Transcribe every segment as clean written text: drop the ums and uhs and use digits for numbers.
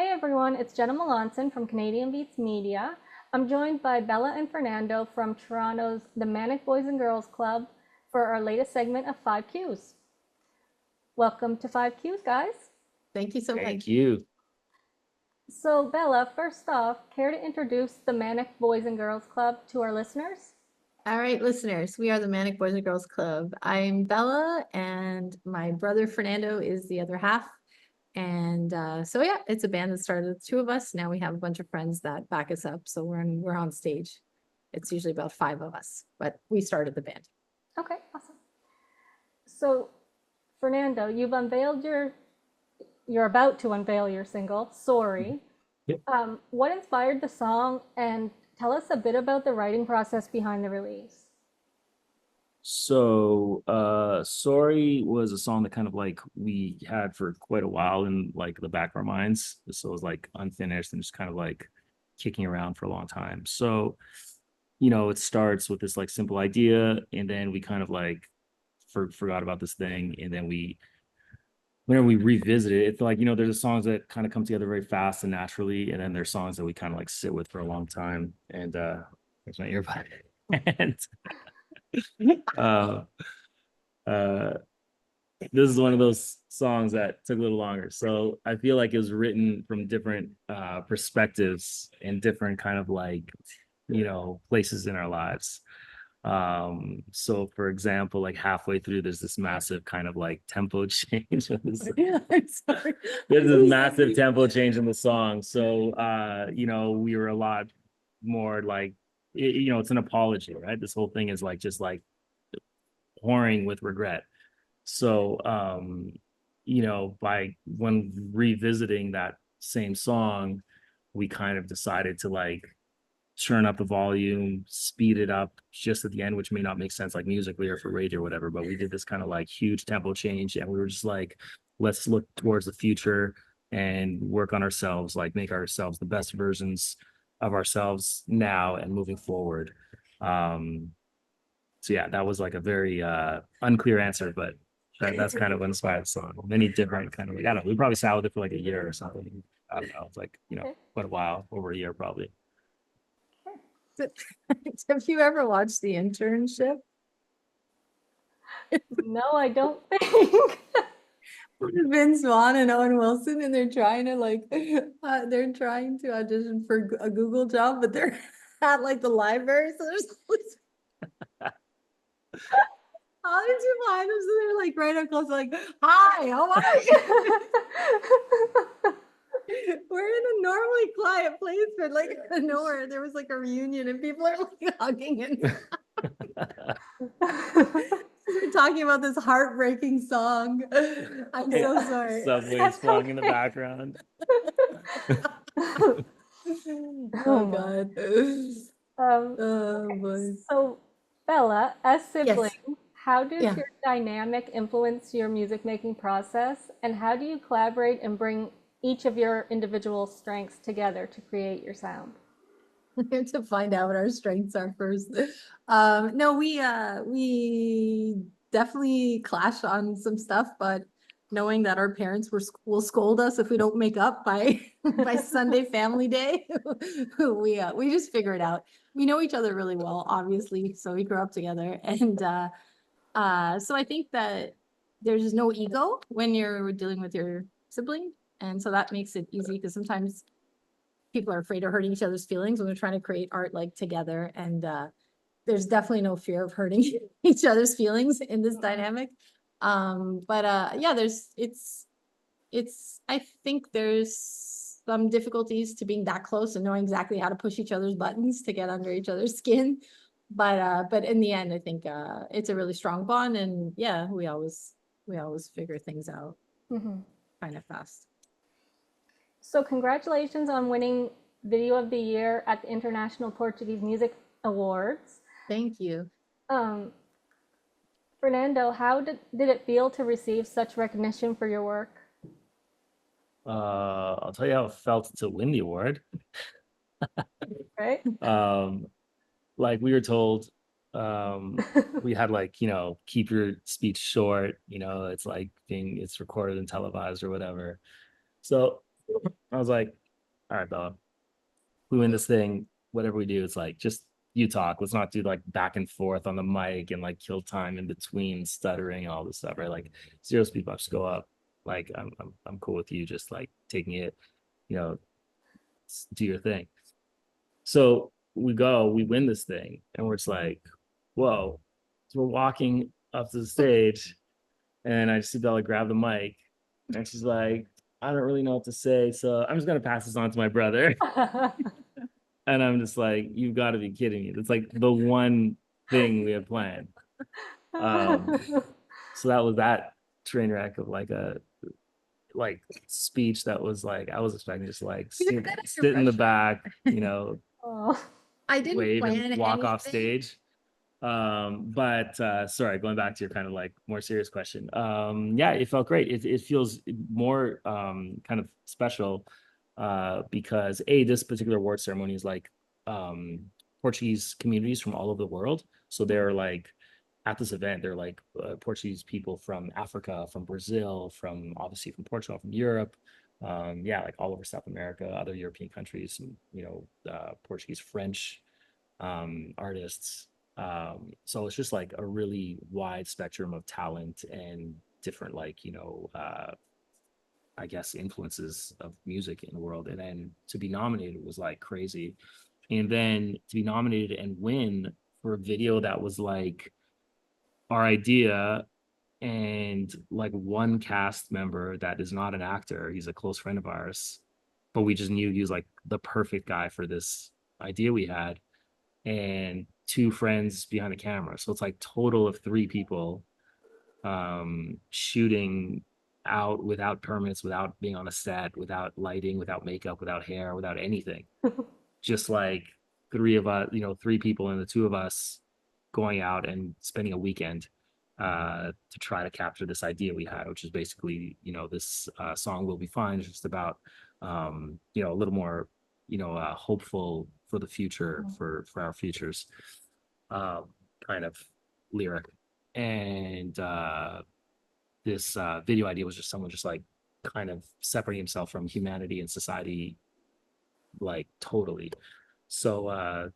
Hey everyone, it's Jenna Melanson from Canadian Beats Media. I'm joined by Bella and Fernando from Toronto's The Manic Boys and Girls Club for our latest segment of 5Qs. Welcome to 5Qs, guys. Thank you so much. Thank you. So, Bella, first off, care to introduce the Manic Boys and Girls Club to our listeners? All right, listeners, we are the Manic Boys and Girls Club. I'm Bella, and my brother Fernando is the other half. And so yeah, it's a band that started with two of us. Now we have a bunch of friends that back us up. So we're on stage. It's usually about five of us, but we started the band. Okay, awesome. So, Fernando, you're about to unveil your single, Sorry. Yep. What inspired the song, and tell us a bit about the writing process behind the release. So, Sorry was a song that kind of like we had for quite a while in like the back of our minds. So it was like unfinished and just kind of like kicking around for a long time. So, it starts with this like simple idea, and then we kind of like forgot about this thing, and then whenever we revisit it, it's like, there's songs that kind of come together very fast and naturally, and then there's songs that we kind of like sit with for a long time. And there's my earbud. And uh uh this is one of those songs that took a little longer. So I feel like it was written from different perspectives and different kind of like, places in our lives. So for example, like halfway through, there's this massive kind of like tempo change. I'm sorry. There's this massive tempo change in the song. So we were a lot more like, it's an apology, right? This whole thing is like just like pouring with regret. So by when revisiting that same song, we kind of decided to like turn up the volume, speed it up just at the end, which may not make sense like musically or for radio or whatever, but we did this kind of like huge tempo change, and we were just like, let's look towards the future and work on ourselves, like make ourselves the best versions of ourselves now and moving forward. So yeah, that was like a very unclear answer, but that's kind of what inspired the song. Many different kind of like, I don't know, we probably sat with it for like a year or something. I don't know, it's like, quite a while, over a year probably. Have you ever watched The Internship? No, I don't think. Vince Vaughn and Owen Wilson, and they're trying to audition for a Google job, but they're at like the library, so there's all these people behind them, so they're like right up close, like, "Hi, how are you?" We're in a normally quiet place, but like out of nowhere, there was like a reunion, and people are like hugging and we're talking about this heartbreaking song. I'm so sorry. Subway's playing in the background. Oh God. Oh boy. So, Bella, as siblings, Yes. how does Yeah. your dynamic influence your music making process, and how do you collaborate and bring each of your individual strengths together to create your sound? We have to find out what our strengths are first. No, we definitely clash on some stuff, but knowing that our parents will scold us if we don't make up by by Sunday family day, we just figure it out. We know each other really well, obviously, so we grew up together, and so I think that there's no ego when you're dealing with your sibling, and so that makes it easy because sometimes people are afraid of hurting each other's feelings when they're trying to create art like together, and there's definitely no fear of hurting each other's feelings in this dynamic. But yeah, it's I think there's some difficulties to being that close and knowing exactly how to push each other's buttons to get under each other's skin, but in the end I think it's a really strong bond, and yeah, we always figure things out kind of fast. So, congratulations on winning Video of the Year at the International Portuguese Music Awards. Thank you. Fernando, how did it feel to receive such recognition for your work? I'll tell you how it felt to win the award. Right? Like we were told, we had like, keep your speech short, it's like it's recorded and televised or whatever. So I was like, all right, Bella, we win this thing. Whatever we do, it's like just you talk. Let's not do like back and forth on the mic and like kill time in between stuttering and all this stuff, right? Like zero speed bumps, go up. Like I'm cool with you just like taking it, you know, do your thing. So we win this thing, and we're just like, whoa. So we're walking up to the stage, and I just see Bella grab the mic, and she's like, I don't really know what to say, so I'm just gonna pass this on to my brother. And I'm just like, you've got to be kidding me. It's like the one thing we had planned. So that was that train wreck of like a like speech that was like I was expecting just like sit in the back, Oh. I didn't wave and plan walk off anything. stage. But sorry, going back to your kind of like more serious question. Yeah, it felt great. It feels more kind of special because this particular award ceremony is like Portuguese communities from all over the world. So they're like at this event, they're like Portuguese people from Africa, from Brazil, from obviously from Portugal, from Europe. Yeah, like all over South America, other European countries, Portuguese, French artists. So it's just like a really wide spectrum of talent and different I guess influences of music in the world. And then to be nominated was like crazy. And then to be nominated and win for a video that was like our idea and like one cast member that is not an actor, he's a close friend of ours, but we just knew he was like the perfect guy for this idea we had, and two friends behind the camera. So it's like total of three people shooting out without permits, without being on a set, without lighting, without makeup, without hair, without anything. Just like three of us, three people and the two of us going out and spending a weekend to try to capture this idea we had, which is basically, this song will be fine. It's just about, a little more, hopeful for the future, for our futures, kind of lyric. And this video idea was just someone just like kind of separating himself from humanity and society, like totally. So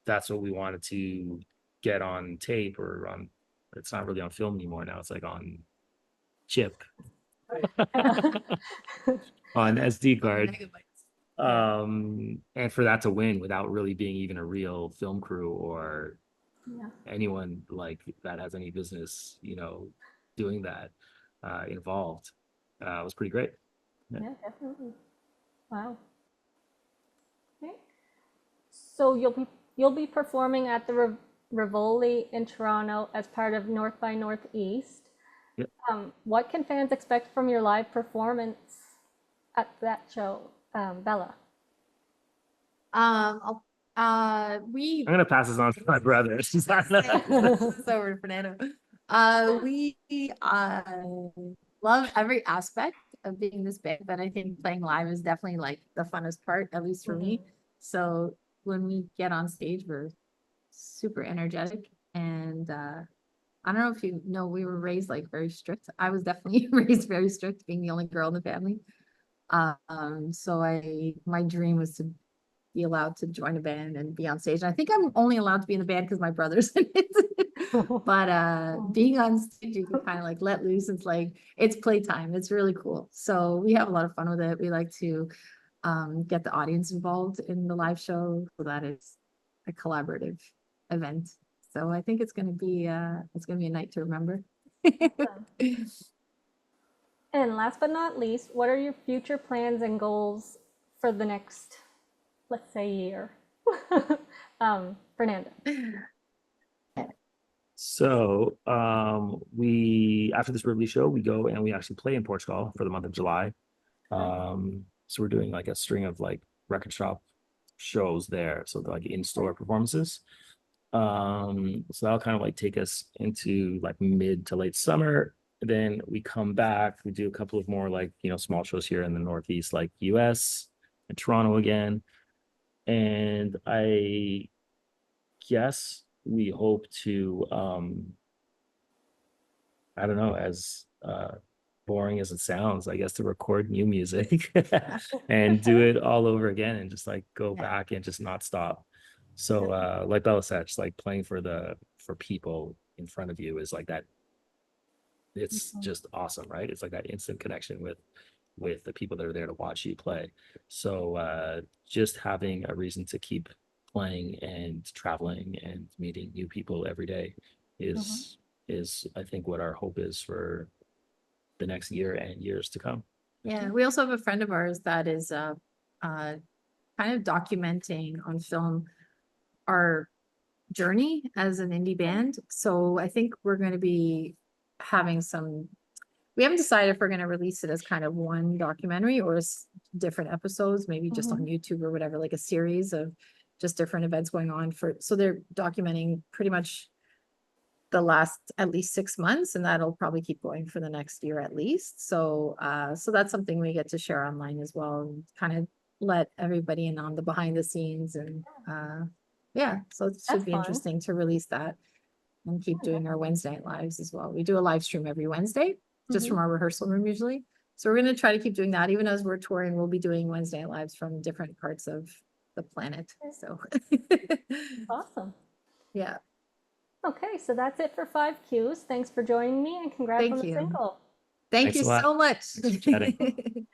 that's what we wanted to get on tape or on, it's not really on film anymore now, it's like on chip, on SD card. And for that to win without really being even a real film crew or Yeah. anyone like that has any business, doing that involved, was pretty great. Yeah, definitely. Wow. Okay. So you'll be performing at the Rivoli in Toronto as part of North by Northeast. Yep. What can fans expect from your live performance at that show, Bella? We I'm gonna pass this on to my brother. over to Fernando. We love every aspect of being this big, but I think playing live is definitely like the funnest part, at least for me. So when we get on stage, we're super energetic. And I don't know if you know, we were raised like very strict. I was definitely raised very strict, being the only girl in the family. So my dream was to be allowed to join a band and be on stage. And I think I'm only allowed to be in the band because my brother's in it. But being on stage, you can kind of like let loose. It's like it's playtime. It's really cool. So we have a lot of fun with it. We like to get the audience involved in the live show so that it's a collaborative event. So I think it's gonna be a night to remember. And last but not least, what are your future plans and goals for the next, let's say, year? Fernando. So we after this Rivoli show, we go and we actually play in Portugal for the month of July. So we're doing like a string of like record shop shows there. So they're like in-store performances. So that'll kind of like take us into like mid to late summer. Then we come back, we do a couple of more like, small shows here in the Northeast, like US and Toronto again. And I guess we hope to I don't know, as boring as it sounds, I guess, to record new music and do it all over again and just like go Yeah. back and just not stop. So like Bella said, just like playing for people in front of you is like that. It's just awesome, right? It's like that instant connection with the people that are there to watch you play. So just having a reason to keep playing and traveling and meeting new people every day is I think what our hope is for the next year and years to come. Yeah, we also have a friend of ours that is kind of documenting on film our journey as an indie band. So I think we're going to be having some. We haven't decided if we're going to release it as kind of one documentary or as different episodes, maybe just on YouTube or whatever, like a series of just different events going on for. So they're documenting pretty much the last at least 6 months, and that'll probably keep going for the next year at least. So so that's something we get to share online as well, and kind of let everybody in on the behind the scenes. And yeah, so it should That's be fun. interesting to release that and keep doing our Wednesday night lives as well. We do a live stream every Wednesday just from our rehearsal room usually. So we're going to try to keep doing that. Even as we're touring, we'll be doing Wednesday night lives from different parts of the planet. So Awesome. yeah, Okay, so that's it for 5Qs. Thanks for joining me and congrats on thank the you. single. Thank Thanks you a lot. so much. Thanks for chatting.